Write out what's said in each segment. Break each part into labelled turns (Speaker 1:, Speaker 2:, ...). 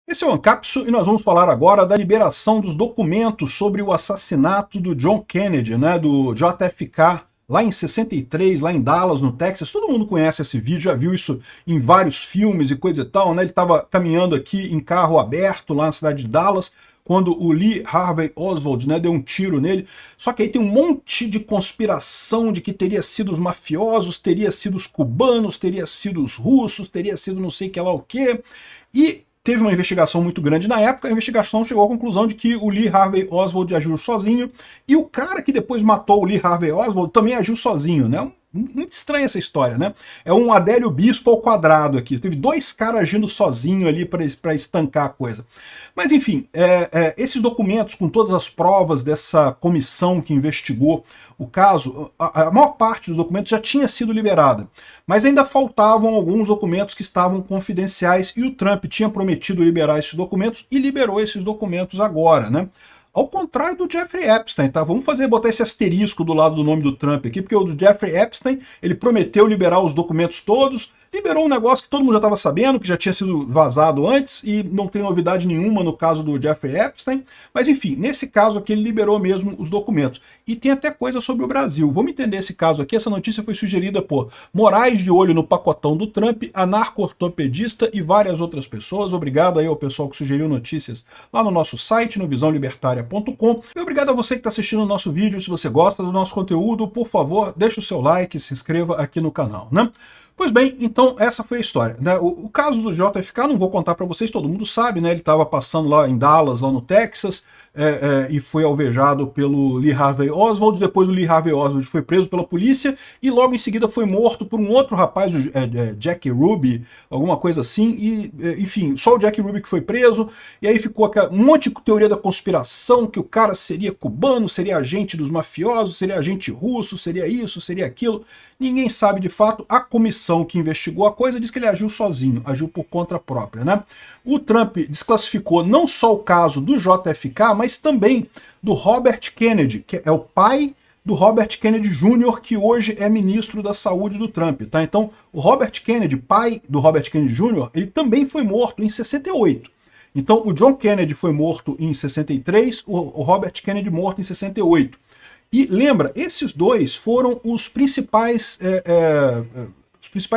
Speaker 1: Esse é o Ancapsu e nós vamos falar agora da liberação dos documentos sobre o assassinato do John Kennedy, né, do JFK, lá em 63, lá em Dallas, no Texas. Todo mundo conhece esse vídeo, já viu isso em vários filmes e coisa e tal, né? Ele estava caminhando aqui em carro aberto lá na cidade de Dallas, quando o Lee Harvey Oswald, né, deu um tiro nele. Só que aí tem um monte de conspiração de que teria sido os mafiosos, teria sido os cubanos, teria sido os russos, teria sido não sei que lá o quê. E teve uma investigação muito grande na época, a investigação chegou à conclusão de que o Lee Harvey Oswald agiu sozinho, e o cara que depois matou o Lee Harvey Oswald também agiu sozinho, né? Muito estranha essa história, né? É um Adélio Bispo ao quadrado aqui. Teve dois caras agindo sozinho ali para estancar a coisa. Mas enfim, esses documentos com todas as provas dessa comissão que investigou o caso, a maior parte dos documentos já tinha sido liberada. Mas ainda faltavam alguns documentos que estavam confidenciais e o Trump tinha prometido liberar esses documentos e liberou esses documentos agora, né? Ao contrário do Jeffrey Epstein, tá? Vamos botar esse asterisco do lado do nome do Trump aqui, porque o do Jeffrey Epstein, ele prometeu liberar os documentos todos, liberou um negócio que todo mundo já estava sabendo, que já tinha sido vazado antes, e não tem novidade nenhuma no caso do Jeffrey Epstein, mas enfim, nesse caso aqui ele liberou mesmo os documentos. E tem até coisa sobre o Brasil. Vamos entender esse caso aqui, essa notícia foi sugerida por Moraes de olho no pacotão do Trump, anarco-ortopedista e várias outras pessoas. Obrigado aí ao pessoal que sugeriu notícias lá no nosso site, no visãolibertaria.com. E obrigado a você que está assistindo o nosso vídeo. Se você gosta do nosso conteúdo, por favor, deixe o seu like e se inscreva aqui no canal, né? Pois bem, então essa foi a história, né? O caso do JFK, não vou contar para vocês, todo mundo sabe, né? Ele estava passando lá em Dallas, lá no Texas, e foi alvejado pelo Lee Harvey Oswald. Depois o Lee Harvey Oswald foi preso pela polícia e logo em seguida foi morto por um outro rapaz, o Jack Ruby, alguma coisa assim, e enfim, só o Jack Ruby que foi preso, e aí ficou um monte de teoria da conspiração, que o cara seria cubano, seria agente dos mafiosos, seria agente russo, seria isso, seria aquilo. Ninguém sabe de fato. A comissão que investigou a coisa diz que ele agiu sozinho, agiu por conta própria, né? O Trump desclassificou não só o caso do JFK, mas também do Robert Kennedy, que é o pai do Robert Kennedy Jr., que hoje é ministro da Saúde do Trump, tá? Então, o Robert Kennedy, pai do Robert Kennedy Jr., ele também foi morto em 68. Então, o John Kennedy foi morto em 63, o Robert Kennedy morto em 68. E lembra, esses dois foram os principais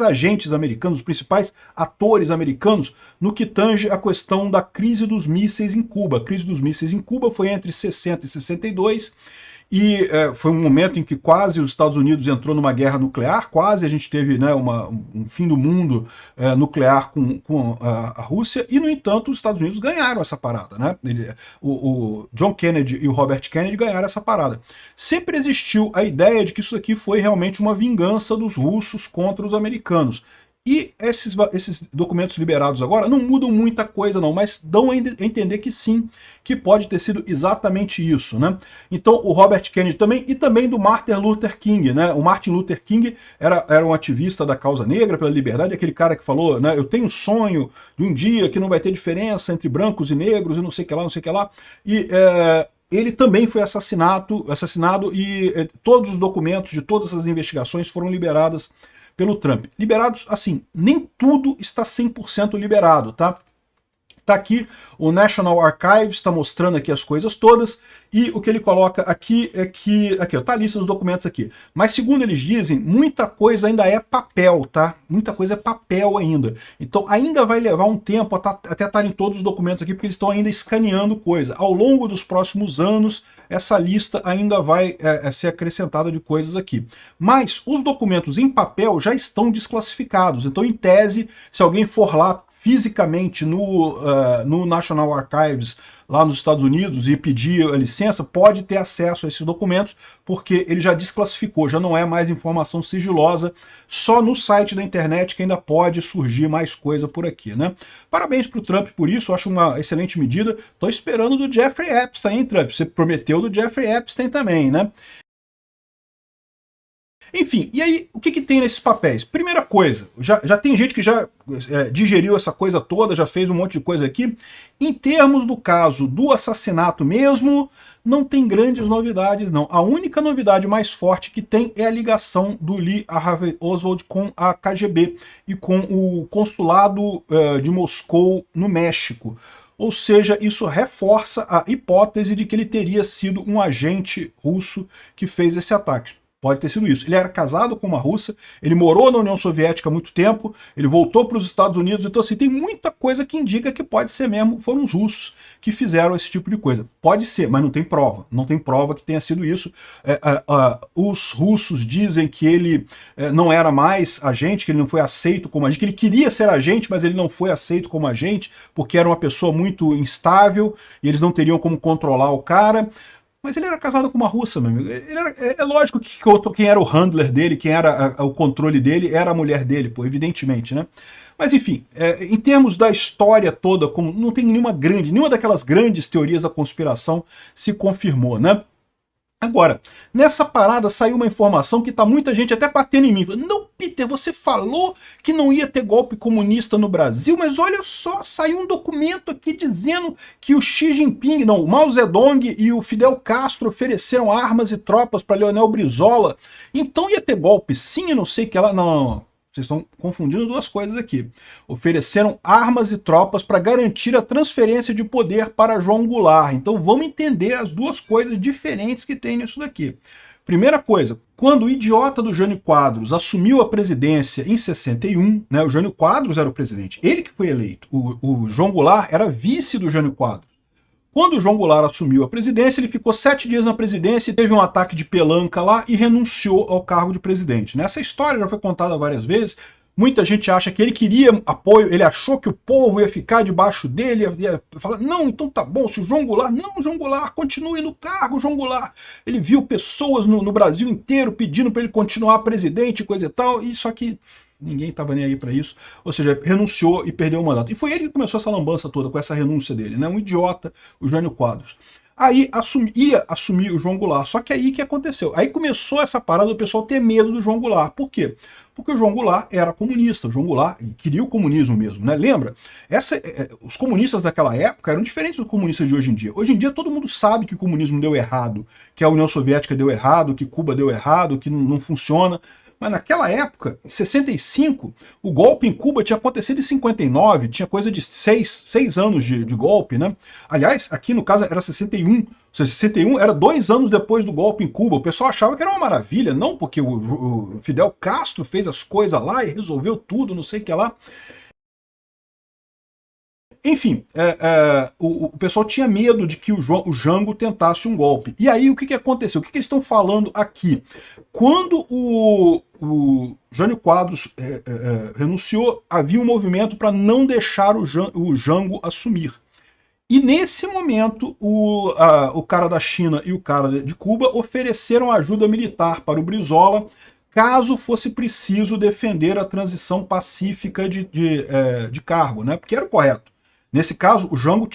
Speaker 1: agentes americanos, os principais atores americanos no que tange a questão da crise dos mísseis em Cuba. A crise dos mísseis em Cuba foi entre 60 e 62, e foi um momento em que quase os Estados Unidos entrou numa guerra nuclear, quase a gente teve, né, um fim do mundo nuclear com a Rússia, e no entanto os Estados Unidos ganharam essa parada, né? O John Kennedy e o Robert Kennedy ganharam essa parada. Sempre existiu a ideia de que isso aqui foi realmente uma vingança dos russos contra os americanos. E esses documentos liberados agora não mudam muita coisa não, mas dão a entender que sim, que pode ter sido exatamente isso, né? Então o Robert Kennedy também, e também do Martin Luther King, né? O Martin Luther King era um ativista da causa negra, pela liberdade, aquele cara que falou, né, eu tenho um sonho de um dia que não vai ter diferença entre brancos e negros e não sei o que lá, não sei o que lá, e ele também foi assassinado e todos os documentos de todas as investigações foram liberadas pelo Trump. Liberados, assim, nem tudo está 100% liberado, tá? Tá aqui, o National Archives está mostrando aqui as coisas todas, e o que ele coloca aqui é que, aqui ó, tá a lista dos documentos aqui, mas segundo eles dizem, muita coisa ainda é papel, tá? Muita coisa é papel ainda. Então ainda vai levar um tempo até estarem todos os documentos aqui, porque eles estão ainda escaneando coisa. Ao longo dos próximos anos, essa lista ainda vai ser acrescentada de coisas aqui. Mas os documentos em papel já estão desclassificados, então em tese, se alguém for lá fisicamente no National Archives lá nos Estados Unidos e pedir a licença, pode ter acesso a esses documentos, porque ele já desclassificou, já não é mais informação sigilosa, só no site da internet que ainda pode surgir mais coisa por aqui, né? Parabéns para o Trump por isso, acho uma excelente medida. Estou esperando do Jeffrey Epstein, hein, Trump? Você prometeu do Jeffrey Epstein também, né? Enfim, e aí, o que tem nesses papéis? Primeira coisa, já tem gente que já digeriu essa coisa toda, já fez um monte de coisa aqui. Em termos do caso do assassinato mesmo, não tem grandes novidades, não. A única novidade mais forte que tem é a ligação do Lee Harvey Oswald com a KGB e com o consulado de Moscou no México. Ou seja, isso reforça a hipótese de que ele teria sido um agente russo que fez esse ataque. Pode ter sido isso. Ele era casado com uma russa, ele morou na União Soviética há muito tempo, ele voltou para os Estados Unidos, então assim, tem muita coisa que indica que pode ser mesmo, foram os russos que fizeram esse tipo de coisa. Pode ser, mas não tem prova. Não tem prova que tenha sido isso. Os russos dizem que ele não era mais agente, que ele não foi aceito como agente, que ele queria ser agente, mas ele não foi aceito como agente, porque era uma pessoa muito instável, e eles não teriam como controlar o cara. Mas ele era casado com uma russa, meu amigo. É lógico que quem era o handler dele, quem era o controle dele, era a mulher dele, pô, evidentemente, né? Mas enfim, em termos da história toda, não tem nenhuma daquelas grandes teorias da conspiração se confirmou, né? Agora, nessa parada saiu uma informação que tá muita gente até batendo em mim. Não, Peter, você falou que não ia ter golpe comunista no Brasil, mas olha só, saiu um documento aqui dizendo que o Xi Jinping, não, o Mao Zedong e o Fidel Castro ofereceram armas e tropas para Leonel Brizola. Então ia ter golpe sim, eu não sei que ela... Não. Vocês estão confundindo duas coisas aqui. Ofereceram armas e tropas para garantir a transferência de poder para João Goulart. Então vamos entender as duas coisas diferentes que tem nisso daqui. Primeira coisa, quando o idiota do Jânio Quadros assumiu a presidência em 61, né, o Jânio Quadros era o presidente, ele que foi eleito. O João Goulart era vice do Jânio Quadros. Quando o João Goulart assumiu a presidência, ele ficou 7 dias na presidência, teve um ataque de pelanca lá e renunciou ao cargo de presidente. Essa história já foi contada várias vezes. Muita gente acha que ele queria apoio, ele achou que o povo ia ficar debaixo dele, ia falar, não, então tá bom, se o João Goulart, não, João Goulart, continue no cargo, João Goulart. Ele viu pessoas no Brasil inteiro pedindo para ele continuar presidente, coisa e tal, e só que ninguém estava nem aí para isso, ou seja, renunciou e perdeu o mandato. E foi ele que começou essa lambança toda, com essa renúncia dele, né? Um idiota, o Jânio Quadros. Aí ia assumir o João Goulart, só que aí o que aconteceu? Aí começou essa parada do pessoal ter medo do João Goulart. Por quê? Porque o João Goulart era comunista, o João Goulart queria o comunismo mesmo, né? Lembra? Os comunistas daquela época eram diferentes dos comunistas de hoje em dia. Hoje em dia todo mundo sabe que o comunismo deu errado, que a União Soviética deu errado, que Cuba deu errado, que não funciona. Mas naquela época, em 65, o golpe em Cuba tinha acontecido em 59, tinha coisa de 6 anos de golpe, né? Aliás, aqui no caso era 61, ou seja, 61 era 2 anos depois do golpe em Cuba. O pessoal achava que era uma maravilha, não porque o Fidel Castro fez as coisas lá e resolveu tudo, não sei o que lá. Enfim, o pessoal tinha medo de que o Jango tentasse um golpe. E aí o que aconteceu? O que eles estão falando aqui? Quando o Jânio Quadros renunciou, havia um movimento para não deixar o Jango assumir. E nesse momento, o cara da China e o cara de Cuba ofereceram ajuda militar para o Brizola, caso fosse preciso defender a transição pacífica de cargo, né? Porque era o correto. Nesse caso, o João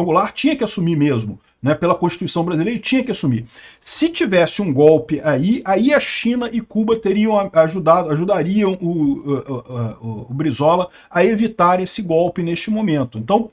Speaker 1: Goulart tinha que assumir mesmo, né? Pela Constituição brasileira, ele tinha que assumir. Se tivesse um golpe aí a China e Cuba ajudariam o Brizola a evitar esse golpe neste momento. Então,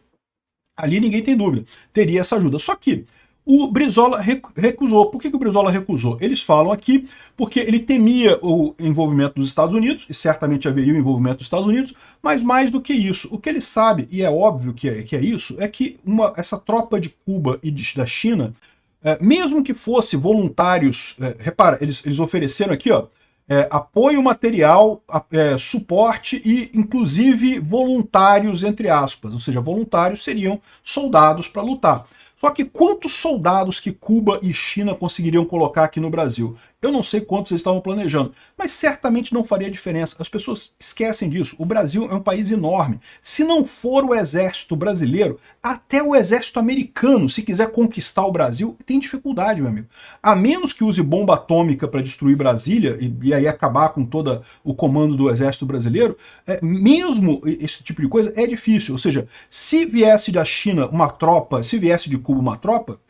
Speaker 1: ali ninguém tem dúvida, teria essa ajuda. Só que o Brizola recusou. Por que o Brizola recusou? Eles falam aqui porque ele temia o envolvimento dos Estados Unidos, e certamente haveria o envolvimento dos Estados Unidos, mas mais do que isso, o que ele sabe, e é óbvio que é isso, é que essa tropa de Cuba e da China, mesmo que fosse voluntários, repara, eles ofereceram aqui, ó, apoio material, suporte e, inclusive, voluntários, entre aspas, ou seja, voluntários seriam soldados para lutar. Só que quantos soldados que Cuba e China conseguiriam colocar aqui no Brasil? Eu não sei quantos eles estavam planejando, mas certamente não faria diferença. As pessoas esquecem disso. O Brasil é um país enorme. Se não for o exército brasileiro, até o exército americano, se quiser conquistar o Brasil, tem dificuldade, meu amigo. A menos que use bomba atômica para destruir Brasília e aí acabar com todo o comando do exército brasileiro, mesmo esse tipo de coisa é difícil. Ou seja, se viesse da China uma tropa, se viesse de Cuba uma tropa,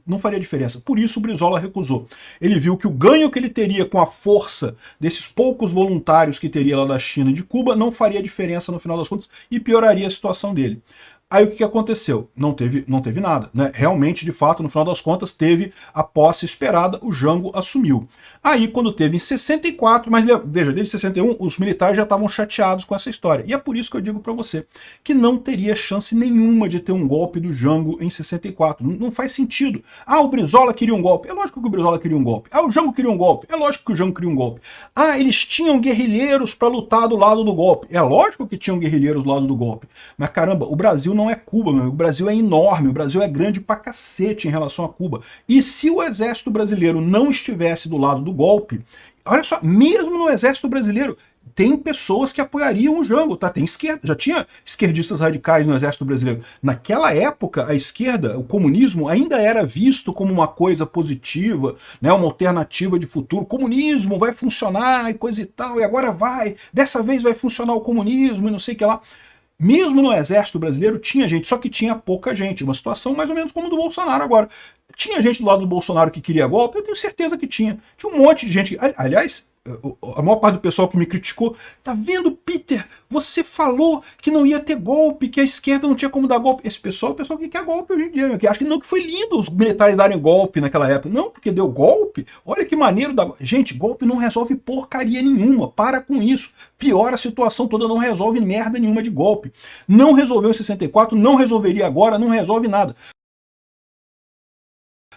Speaker 1: não faria diferença. Por isso o Brizola recusou. Ele viu que o ganho que ele teria com a força desses poucos voluntários que teria lá da China e de Cuba não faria diferença no final das contas e pioraria a situação dele. Aí o que aconteceu? Não teve nada, né? Realmente, de fato, no final das contas, teve a posse esperada, o Jango assumiu. Aí, quando teve em 64, mas veja, desde 61, os militares já estavam chateados com essa história. E é por isso que eu digo para você que não teria chance nenhuma de ter um golpe do Jango em 64. Não faz sentido. Ah, o Brizola queria um golpe. É lógico que o Brizola queria um golpe. Ah, o Jango queria um golpe. É lógico que o Jango queria um golpe. Ah, eles tinham guerrilheiros para lutar do lado do golpe. É lógico que tinham guerrilheiros do lado do golpe. Mas caramba, o Brasil não é Cuba, meu amigo. O Brasil é enorme, o Brasil é grande pra cacete em relação a Cuba. E se o exército brasileiro não estivesse do lado do golpe, olha só, mesmo no exército brasileiro, tem pessoas que apoiariam o Jango, tá? Tem esquerda, já tinha esquerdistas radicais no exército brasileiro. Naquela época, a esquerda, o comunismo, ainda era visto como uma coisa positiva, né? Uma alternativa de futuro. O comunismo vai funcionar e coisa e tal, e agora dessa vez vai funcionar o comunismo e não sei o que lá. Mesmo no exército brasileiro tinha gente, só que tinha pouca gente. Uma situação mais ou menos como a do Bolsonaro agora. Tinha gente do lado do Bolsonaro que queria golpe? Eu tenho certeza que tinha. Tinha um monte de gente. Aliás, a maior parte do pessoal que me criticou, tá vendo, Peter? Você falou que não ia ter golpe, que a esquerda não tinha como dar golpe. Esse pessoal é o pessoal que quer golpe hoje em dia, que acha que não, que foi lindo os militares darem golpe naquela época. Não, porque deu golpe. Olha que maneiro dar golpe. Gente, golpe não resolve porcaria nenhuma. Para com isso. Piora a situação toda, não resolve merda nenhuma de golpe. Não resolveu em 64, não resolveria agora, não resolve nada.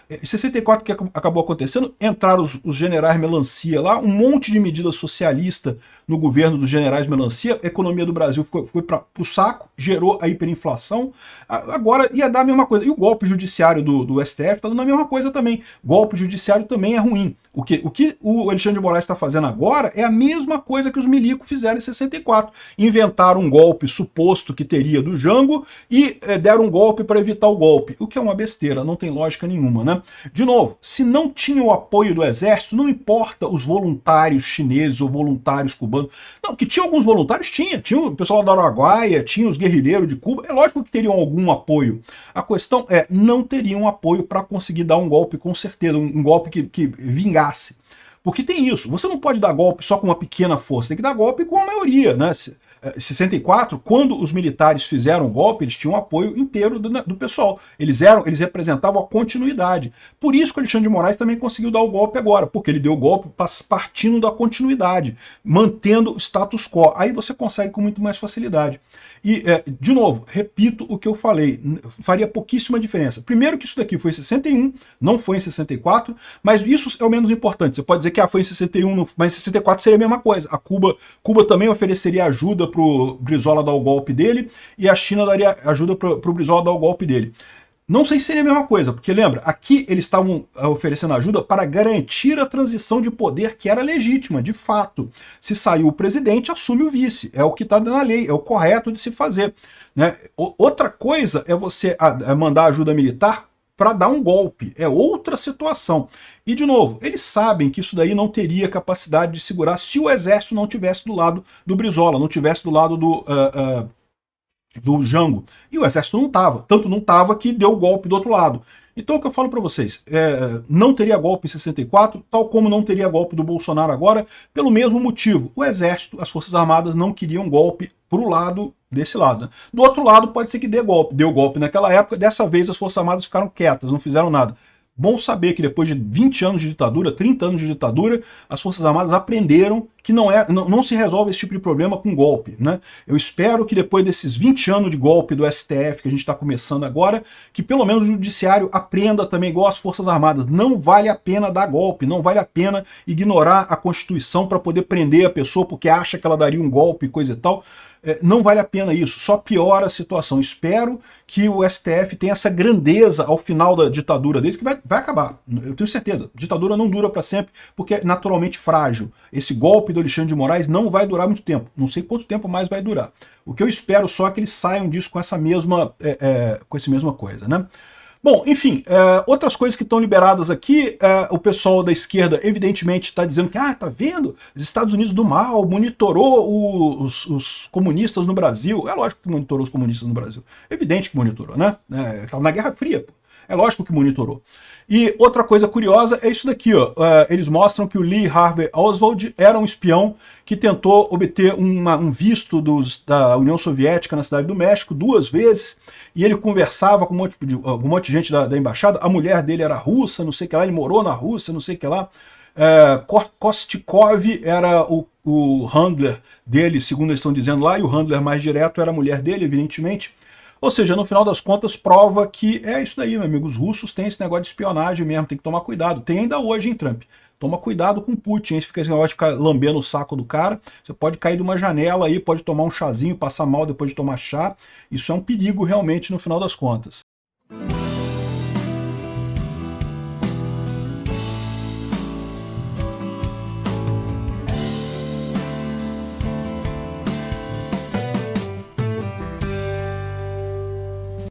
Speaker 1: Em 64, o que acabou acontecendo? Entraram os generais Melancia lá, um monte de medida socialista no governo dos generais Melancia, a economia do Brasil foi para o saco, gerou a hiperinflação, agora ia dar a mesma coisa. E o golpe judiciário do STF está dando a mesma coisa também. Golpe judiciário também é ruim. O que o Alexandre de Moraes está fazendo agora é a mesma coisa que os milicos fizeram em 64. Inventaram um golpe suposto que teria do Jango e deram um golpe para evitar o golpe. O que é uma besteira, não tem lógica nenhuma, né? De novo, se não tinha o apoio do exército, não importa os voluntários chineses ou voluntários cubanos. Não, que tinha alguns voluntários, tinha o pessoal da Araguaia, tinha os guerrilheiros de Cuba, é lógico que teriam algum apoio. A questão é, não teriam apoio para conseguir dar um golpe com certeza, um golpe que vingasse. Porque tem isso, você não pode dar golpe só com uma pequena força, tem que dar golpe com a maioria, né? Em 64, quando os militares fizeram o golpe, eles tinham o apoio inteiro do pessoal. Eles representavam a continuidade. Por isso que o Alexandre de Moraes também conseguiu dar o golpe agora, porque ele deu o golpe partindo da continuidade, mantendo o status quo. Aí você consegue com muito mais facilidade. E, de novo, repito o que eu falei, faria pouquíssima diferença. Primeiro que isso daqui foi em 61, não foi em 64, mas isso é o menos importante. Você pode dizer que foi em 61, mas em 64 seria a mesma coisa. Cuba também ofereceria ajuda para o Brizola dar o golpe dele, e a China daria ajuda para o Brizola dar o golpe dele. Não sei se seria a mesma coisa, porque lembra, aqui eles estavam oferecendo ajuda para garantir a transição de poder que era legítima, de fato. Se saiu o presidente, assume o vice. É o que está na lei, é o correto de se fazer, né? Outra coisa é você mandar ajuda militar para dar um golpe. É outra situação. E, de novo, eles sabem que isso daí não teria capacidade de segurar se o exército não tivesse do lado do Brizola, não tivesse do lado do Jango. E o exército não estava. Tanto não estava que deu o golpe do outro lado. Então o que eu falo para vocês, não teria golpe em 64, tal como não teria golpe do Bolsonaro agora, pelo mesmo motivo. O exército, as forças armadas não queriam golpe pro lado desse lado, né? Do outro lado pode ser que dê golpe. Deu golpe naquela época, dessa vez as forças armadas ficaram quietas, não fizeram nada. Bom saber que depois de 20 anos de ditadura, 30 anos de ditadura, as Forças Armadas aprenderam que não se resolve esse tipo de problema com golpe, né? Eu espero que depois desses 20 anos de golpe do STF que a gente está começando agora, que pelo menos o Judiciário aprenda também, igual as Forças Armadas, não vale a pena dar golpe, não vale a pena ignorar a Constituição para poder prender a pessoa porque acha que ela daria um golpe e coisa e tal. Não vale a pena isso, só piora a situação. Espero que o STF tenha essa grandeza ao final da ditadura deles, que vai acabar, eu tenho certeza. A ditadura não dura para sempre, porque é naturalmente frágil. Esse golpe do Alexandre de Moraes não vai durar muito tempo, não sei quanto tempo mais vai durar. O que eu espero só é que eles saiam disso com essa mesma coisa, né? Bom, enfim, outras coisas que estão liberadas aqui, o pessoal da esquerda evidentemente está dizendo que, tá vendo, os Estados Unidos do mal monitorou os comunistas no Brasil. É lógico que monitorou os comunistas no Brasil. Evidente que monitorou, né? Estava na Guerra Fria, pô. É lógico que monitorou. E outra coisa curiosa é isso daqui, ó. Eles mostram que o Lee Harvey Oswald era um espião que tentou obter um visto da União Soviética na Cidade do México 2 vezes, e ele conversava com um monte de gente da embaixada. A mulher dele era russa, não sei o que lá, ele morou na Rússia, não sei o que lá. Kostikov era o handler dele, segundo eles estão dizendo lá, e o handler mais direto era a mulher dele, evidentemente. Ou seja, no final das contas, prova que é isso daí, meu amigo. Os russos têm esse negócio de espionagem mesmo, tem que tomar cuidado. Tem ainda hoje, hein, Trump? Toma cuidado com o Putin, hein? Se fica esse negócio de ficar lambendo o saco do cara, você pode cair de uma janela aí, pode tomar um chazinho, passar mal depois de tomar chá. Isso é um perigo realmente no final das contas.